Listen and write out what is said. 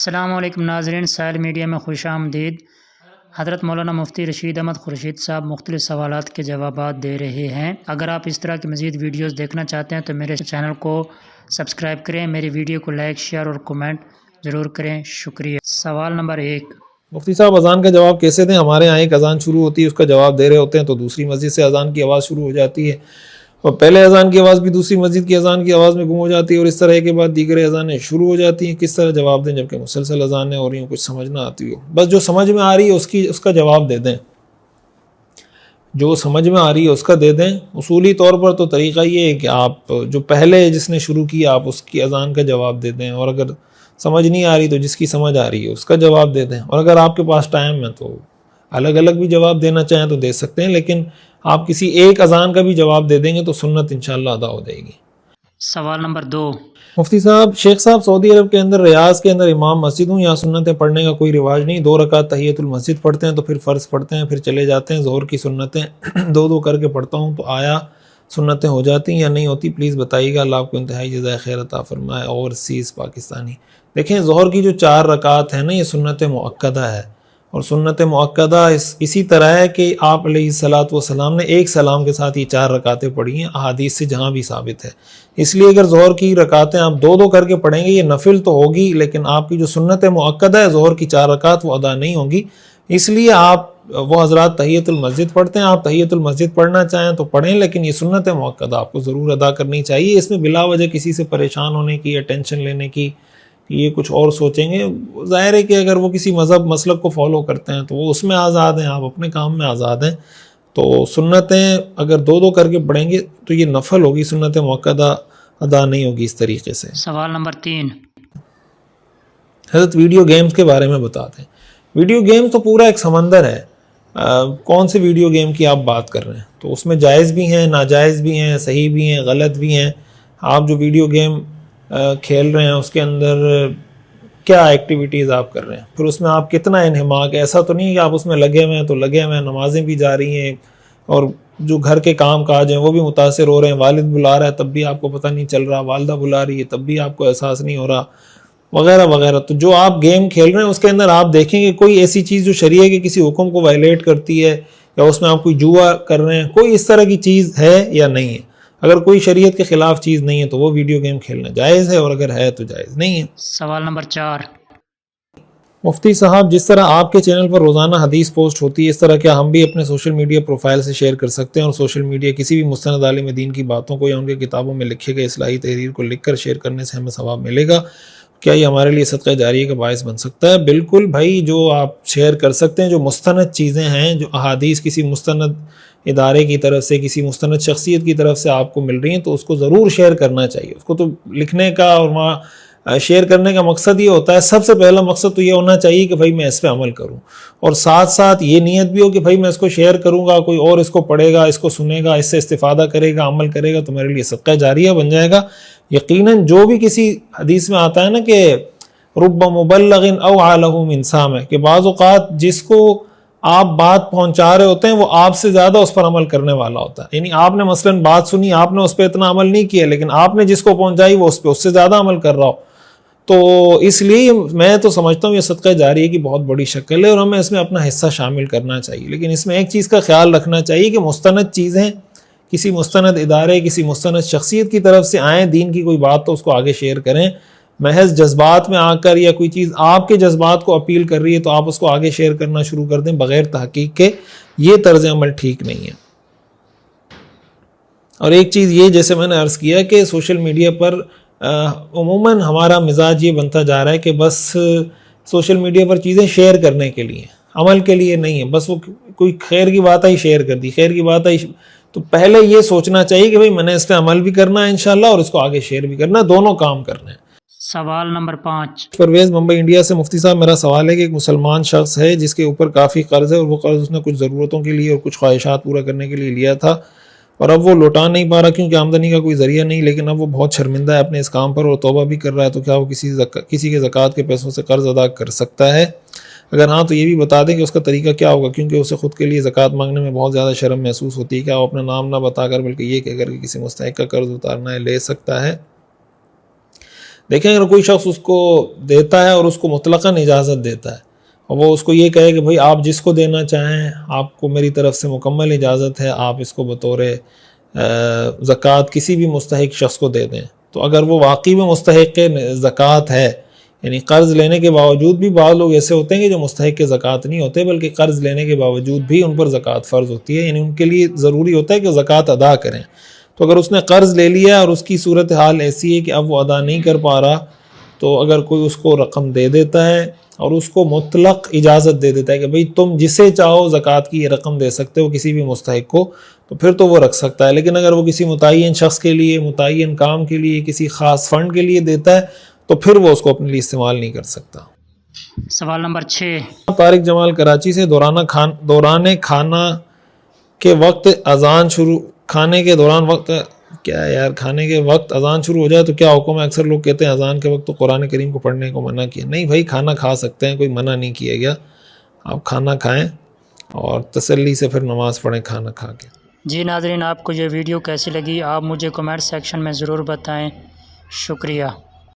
السلام علیکم ناظرین، سائل میڈیا میں خوش آمدید۔ حضرت مولانا مفتی رشید احمد خورشید صاحب مختلف سوالات کے جوابات دے رہے ہیں۔ اگر آپ اس طرح کی مزید ویڈیوز دیکھنا چاہتے ہیں تو میرے چینل کو سبسکرائب کریں، میری ویڈیو کو لائک، شیئر اور کومنٹ ضرور کریں۔ شکریہ۔ سوال نمبر 1، مفتی صاحب اذان کا جواب کیسے دیں؟ ہمارے یہاں ایک اذان شروع ہوتی ہے، اس کا جواب دے رہے ہوتے ہیں تو دوسری مسجد سے اذان کی آواز شروع ہو جاتی ہے، اور پہلے اذان کی آواز بھی دوسری مسجد کی اذان کی آواز میں گم ہو جاتی ہے، اور اس طرح کے بعد دیگر اذانیں شروع ہو جاتی ہیں۔ کس طرح جواب دیں جبکہ مسلسل اذانیں ہو رہی ہیں، کچھ سمجھ نہ آتی ہو؟ بس جو سمجھ میں آ رہی ہے اس کا جواب دے دیں، جو سمجھ میں آ رہی ہے اس کا دے دیں۔ اصولی طور پر تو طریقہ یہ ہے کہ آپ جو پہلے جس نے شروع کیا آپ اس کی اذان کا جواب دے دیں، اور اگر سمجھ نہیں آ رہی تو جس کی سمجھ آ رہی ہے اس کا جواب دے دیں، اور اگر آپ کے پاس ٹائم ہے تو الگ الگ بھی جواب دینا چاہیں تو دے سکتے ہیں، لیکن آپ کسی ایک اذان کا بھی جواب دے دیں گے تو سنت انشاءاللہ ادا ہو جائے گی۔ سوال نمبر 2، مفتی صاحب، شیخ صاحب سعودی عرب کے اندر ریاض کے اندر امام مسجد ہوں، یہاں سنتیں پڑھنے کا کوئی رواج نہیں، 2 رکعت تحیۃ المسجد پڑھتے ہیں تو پھر فرض پڑھتے ہیں، پھر چلے جاتے ہیں، ظہر کی سنتیں 2 کر کے پڑھتا ہوں، تو آیا سنتیں ہو جاتی ہیں یا نہیں ہوتی؟ پلیز بتائیے گا، اللہ آپ کو انتہائی جزائے خیر عطا فرمائے۔ اوورسیز پاکستانی، دیکھیں ظہر کی جو 4 رکعات ہیں نا، یہ سنت مؤکدہ ہے، اور سنت مؤکدہ اسی طرح ہے کہ آپ علیہ الصلوۃ والسلام نے ایک سلام کے ساتھ یہ 4 رکعتیں پڑھی ہیں، احادیث سے جہاں بھی ثابت ہے۔ اس لیے اگر ظہر کی رکعتیں آپ 2 کر کے پڑھیں گے، یہ نفل تو ہوگی، لیکن آپ کی جو سنت مؤکدہ ہے ظہر کی 4 رکعت وہ ادا نہیں ہوں گی۔ اس لیے آپ وہ حضرات تحیۃ المسجد پڑھتے ہیں، آپ تحیۃ المسجد پڑھنا چاہیں تو پڑھیں، لیکن یہ سنت مؤکدہ آپ کو ضرور ادا کرنی چاہیے۔ اس میں بلا وجہ کسی سے پریشان ہونے کی یا ٹینشن لینے کی، یہ کچھ اور سوچیں گے، ظاہر ہے کہ اگر وہ کسی مذہب مسلک کو فالو کرتے ہیں تو وہ اس میں آزاد ہیں، آپ اپنے کام میں آزاد ہیں۔ تو سنتیں اگر 2 کر کے پڑھیں گے تو یہ نفل ہوگی، سنت مؤکدہ ادا نہیں ہوگی اس طریقے سے۔ سوال نمبر 3، حضرت ویڈیو گیمز کے بارے میں بتاتے ہیں۔ ویڈیو گیم تو پورا ایک سمندر ہے، کون سے ویڈیو گیم کی آپ بات کر رہے ہیں؟ تو اس میں جائز بھی ہیں، ناجائز بھی ہیں، صحیح بھی ہیں، غلط بھی ہیں۔ آپ جو ویڈیو گیم کھیل رہے ہیں اس کے اندر کیا ایکٹیویٹیز آپ کر رہے ہیں، پھر اس میں آپ کتنا انہماک ہے۔ ایسا تو نہیں کہ آپ اس میں لگے ہوئے ہیں تو لگے ہوئے ہیں، نمازیں بھی جا رہی ہیں اور جو گھر کے کام کاج ہیں وہ بھی متاثر ہو رہے ہیں، والد بلا رہا ہے تب بھی آپ کو پتہ نہیں چل رہا، والدہ بلا رہی ہے تب بھی آپ کو احساس نہیں ہو رہا، وغیرہ وغیرہ۔ تو جو آپ گیم کھیل رہے ہیں اس کے اندر آپ دیکھیں گے کوئی ایسی چیز جو شریعہ کے کسی حکم کو وائلیٹ کرتی ہے، یا اس میں آپ کوئی جوا کر رہے ہیں، کوئی اس طرح کی چیز ہے یا نہیں ہے۔ اگر کوئی شریعت کے خلاف چیز نہیں ہے تو وہ ویڈیو گیم کھیلنا جائز ہے، اور اگر ہے تو جائز نہیں ہے۔ سوال نمبر 4، مفتی صاحب، جس طرح آپ کے چینل پر روزانہ حدیث پوسٹ ہوتی ہے، اس طرح کیا ہم بھی اپنے سوشل میڈیا پروفائل سے شیئر کر سکتے ہیں، اور سوشل میڈیا کسی بھی مستند عالم دین کی باتوں کو یا ان کے کتابوں میں لکھے گئے اصلاحی تحریر کو لکھ کر شیئر کرنے سے ہمیں ثواب ملے گا؟ کیا یہ ہمارے لیے صدقہ جاریہ کا باعث بن سکتا ہے؟ بالکل بھائی، جو آپ شیئر کر سکتے ہیں، جو مستند چیزیں ہیں، جو احادیث کسی مستند ادارے کی طرف سے، کسی مستند شخصیت کی طرف سے آپ کو مل رہی ہیں تو اس کو ضرور شیئر کرنا چاہیے۔ اس کو تو لکھنے کا اور وہاں شیئر کرنے کا مقصد یہ ہوتا ہے، سب سے پہلا مقصد تو یہ ہونا چاہیے کہ بھائی میں اس پہ عمل کروں، اور ساتھ ساتھ یہ نیت بھی ہو کہ بھائی میں اس کو شیئر کروں گا، کوئی اور اس کو پڑھے گا، اس کو سنے گا، اس سے استفادہ کرے گا، عمل کرے گا، تو میرے لیے صدقہ جاریہ بن جائے گا۔ یقیناً جو بھی کسی حدیث میں آتا ہے نا کہ رب مبلغ او عالہ من سامع، کہ بعض اوقات جس کو آپ بات پہنچا رہے ہوتے ہیں وہ آپ سے زیادہ اس پر عمل کرنے والا ہوتا ہے۔ یعنی آپ نے مثلاً بات سنی، آپ نے اس پہ اتنا عمل نہیں کیا، لیکن آپ نے جس کو پہنچائی وہ اس پہ اس سے زیادہ عمل کر رہا ہو۔ تو اس لیے میں تو سمجھتا ہوں یہ صدقہ جاریہ کی بہت بڑی شکل ہے، اور ہمیں اس میں اپنا حصہ شامل کرنا چاہیے، لیکن اس میں ایک چیز کا خیال رکھنا چاہیے کہ مستند چیزیں کسی مستند ادارے، کسی مستند شخصیت کی طرف سے آئیں، دین کی کوئی بات تو اس کو آگے شیئر کریں۔ محض جذبات میں آ کر یا کوئی چیز آپ کے جذبات کو اپیل کر رہی ہے تو آپ اس کو آگے شیئر کرنا شروع کر دیں بغیر تحقیق کے، یہ طرز عمل ٹھیک نہیں ہے۔ اور ایک چیز یہ، جیسے میں نے عرض کیا کہ سوشل میڈیا پر عموماً ہمارا مزاج یہ بنتا جا رہا ہے کہ بس سوشل میڈیا پر چیزیں شیئر کرنے کے لیے، عمل کے لیے نہیں ہے۔ بس وہ کوئی خیر کی بات آئی شیئر کر دی، خیر کی بات آئی، تو پہلے یہ سوچنا چاہیے کہ بھئی میں نے اس پہ عمل بھی کرنا ہے انشاءاللہ، اور اس کو آگے شیئر بھی کرنا ہے، دونوں کام کرنے ہیں۔ سوال نمبر 5، پرویز ممبئی انڈیا سے، مفتی صاحب میرا سوال ہے کہ ایک مسلمان شخص ہے جس کے اوپر کافی قرض ہے، اور وہ قرض اس نے کچھ ضرورتوں کے لیے اور کچھ خواہشات پورا کرنے کے لیے لیا تھا، اور اب وہ لوٹا نہیں پا رہا کیونکہ آمدنی کا کوئی ذریعہ نہیں، لیکن اب وہ بہت شرمندہ ہے اپنے اس کام پر اور توبہ بھی کر رہا ہے، تو کیا وہ کسی کے زکوٰۃ کے پیسوں سے قرض ادا کر سکتا ہے؟ اگر ہاں تو یہ بھی بتا دیں کہ اس کا طریقہ کیا ہوگا، کیونکہ اسے خود کے لیے زکوٰۃ مانگنے میں بہت زیادہ شرم محسوس ہوتی ہے۔ کیا وہ اپنا نام نہ بتا کر بلکہ یہ کہہ کر کہ کسی مستحق کا قرض اتارنا ہے لے سکتا ہے؟ دیکھیں اگر کوئی شخص اس کو دیتا ہے اور اس کو مطلقاً اجازت دیتا ہے اور وہ اس کو یہ کہے کہ بھائی آپ جس کو دینا چاہیں آپ کو میری طرف سے مکمل اجازت ہے، آپ اس کو بطور زکوٰۃ کسی بھی مستحق شخص کو دے دیں، تو اگر وہ واقعی میں مستحق زکوٰۃ ہے، یعنی قرض لینے کے باوجود بھی بعض لوگ ایسے ہوتے ہیں کہ جو مستحق کے زکوٰۃ نہیں ہوتے بلکہ قرض لینے کے باوجود بھی ان پر زکوٰۃ فرض ہوتی ہے، یعنی ان کے لیے ضروری ہوتا ہے کہ زکوٰۃ ادا کریں، تو اگر اس نے قرض لے لیا اور اس کی صورتحال ایسی ہے کہ اب وہ ادا نہیں کر پا رہا، تو اگر کوئی اس کو رقم دے دیتا ہے اور اس کو مطلق اجازت دے دیتا ہے کہ بھئی تم جسے چاہو زکوٰۃ کی یہ رقم دے سکتے ہو کسی بھی مستحق کو، تو پھر تو وہ رکھ سکتا ہے، لیکن اگر وہ کسی متعین شخص کے لیے، متعین کام کے لیے، کسی خاص فنڈ کے لیے دیتا ہے تو پھر وہ اس کو اپنے لیے استعمال نہیں کر سکتا۔ سوال نمبر 6۔ طارق جمال کراچی سے، دوران کھانا کے وقت اذان شروع کھانے کے دوران وقت کیا ہے یار کھانے کے وقت اذان شروع ہو جائے تو کیا حکم ہے؟ اکثر لوگ کہتے ہیں اذان کے وقت تو قرآن کریم کو پڑھنے کو منع کیا۔ نہیں بھائی، کھانا کھا سکتے ہیں، کوئی منع نہیں کیا گیا، آپ کھانا کھائیں اور تسلی سے پھر نماز پڑھیں کھانا کھا کے۔ جی ناظرین، آپ کو یہ ویڈیو کیسی لگی آپ مجھے کمنٹ سیکشن میں ضرور بتائیں۔ شکریہ۔